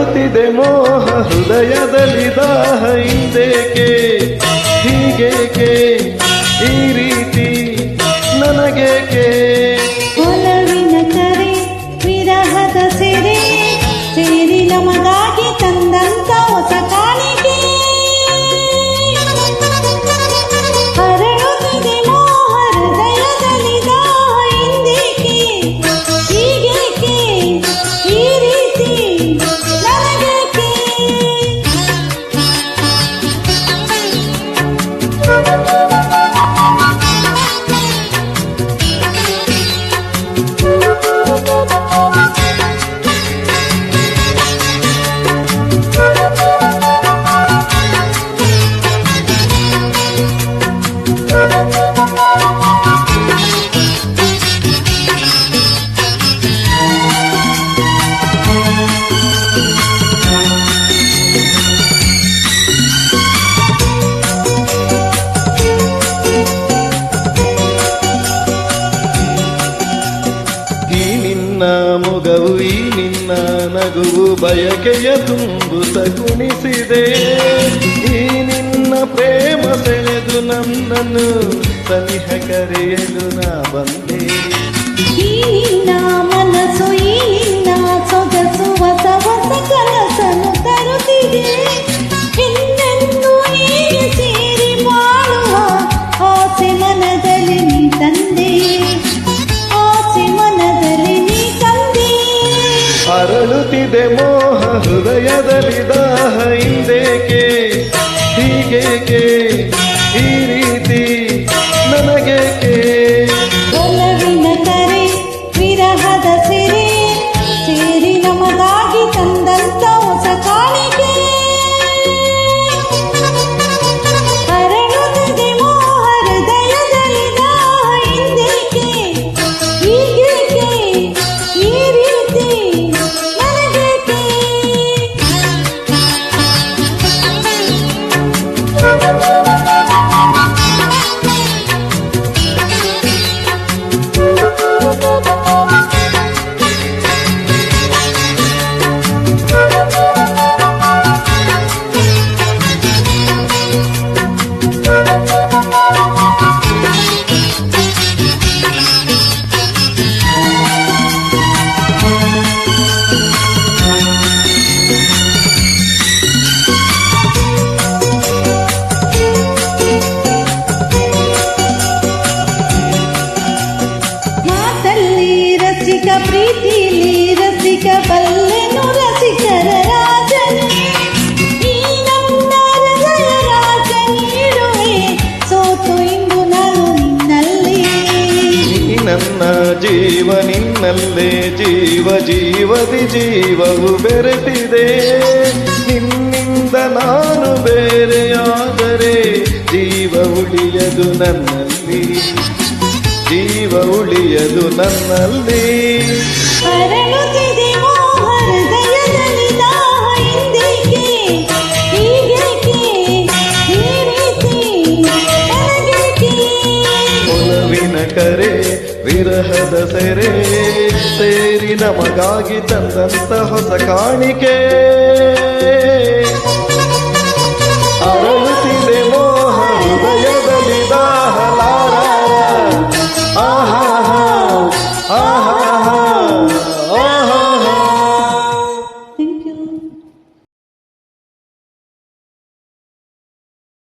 ಅರಳುತ್ತಿದೆ ಮೋಹ ಹೃದಯದಲ್ಲಿ ದಾಹ ಹಿಂದೇಕೆ ಹೀಗೇಕೆ ಈ ರೀತಿ ನನಗೇಕೆ ಒಲವಿನ ಕರೆ ವಿರಹದ ಸೆರೆ ಸೇರಿ ನಮಗಾಗಿ ತಂದಂತ ಹೊಸ ಕಾಣಿಕೆ ಹರಳುತ್ತಿದೆ ಮೋಹ ಹೃದಯದಲ್ಲಿ ದಾಹ ಹಿಂದೇಕೆ ಹೀಗೇಕೆ ಈ ರೀತಿ ನನಗೇಕೆ ಮೊಗವು ಈ ನಿನ್ನ ನಗುವು ಬಯಕೆಯ ತುಂಬು ಸಗುಣಿಸಿದೆ ಈ ನಿನ್ನ ಪ್ರೇಮ ಸೆಳೆದು ನನ್ನನ್ನು ಸನಿಹ ಕರೆಯಲು ನಾ ಬಂದೆ ಈ ನಿನ್ನ ಮನಸ್ಸು ಈ ನಿನ್ನ ಸೊಗಸು ಹೊಸ ಹೊಸ ಕನಸನ್ನು ತರುತ್ತಿದೆ ಇನ್ನೆಂದು ಹೀಗೆ ಸೇರಿ ಬಾಳುವ ಆಸೆ ಮನದಲ್ಲಿ ನೀ ತಂದೆ ಆಸೆ ಮನದಲ್ಲಿ ನೀ ತಂದೆ ಅರಳುತ್ತಿದೆ ಮೋಹ ಹೃದಯದಲ್ಲಿ ದಾಹ ಹಿಂದೇಕೆ ಹೀಗೇಕೆ ಈ ರೀತಿ ನನಗೇಕೆ ಒಲವಿನ ಕರೆ ವಿರಹದ ಸೆರೆ ಸೇರಿ ನಮಗಾಗಿ ತಂದಂತ ಹೊಸ ಕಾಣಿಕೆ ಹರಳುತ್ತಿದೆ ಮೋಹ ಹೃದಯದಲ್ಲಿ ದಾಹ ಹಿಂದೇಕೆ ಹೀಗೇಕೆ ಈ ರೀತಿ ನನಗೇಕೆ ರಸಿಕ ಪ್ರೀತಿಲಿ ರಸಿಕ ಬಲ್ಲೆನು ರಸಿಕರ ರಾಜನೇ ಈ ನನ್ನ ಹೃದಯ ರಾಜ ನೀಡುವೆ ಸೋತು ಇಂದು ನಾನು ನಿನ್ನಲ್ಲಿ ನನ್ನ ಜೀವ ನಿನ್ನಲ್ಲೇ ಜೀವ ಜೀವದಿ ಜೀವವು ಬೆರೆತಿದೆ ನಿನ್ನಿಂದ ನಾನು ಬೇರೆಯಾದರೆ ಜೀವ ಉಳಿಯದು ನನ್ನಲ್ಲಿ ಜೀವ ಉಳಿಯದು ನನ್ನಲ್ಲಿ ಅರಳುತ್ತಿದೆ ಮೋಹ ಹೃದಯದಲ್ಲಿ ದಾಹ ಹಿಂದೇಕೆ ಹೀಗೇಕೆ ಈ ರೀತಿ ನನಗೇಕೆ ಒಲವಿನ ಕರೆ ವಿರಹದ ಸೆರೆ ಸೇರಿ ನಮಗಾಗಿ ತಂದಂತ ಹೊಸ ಕಾಣಿಕೆ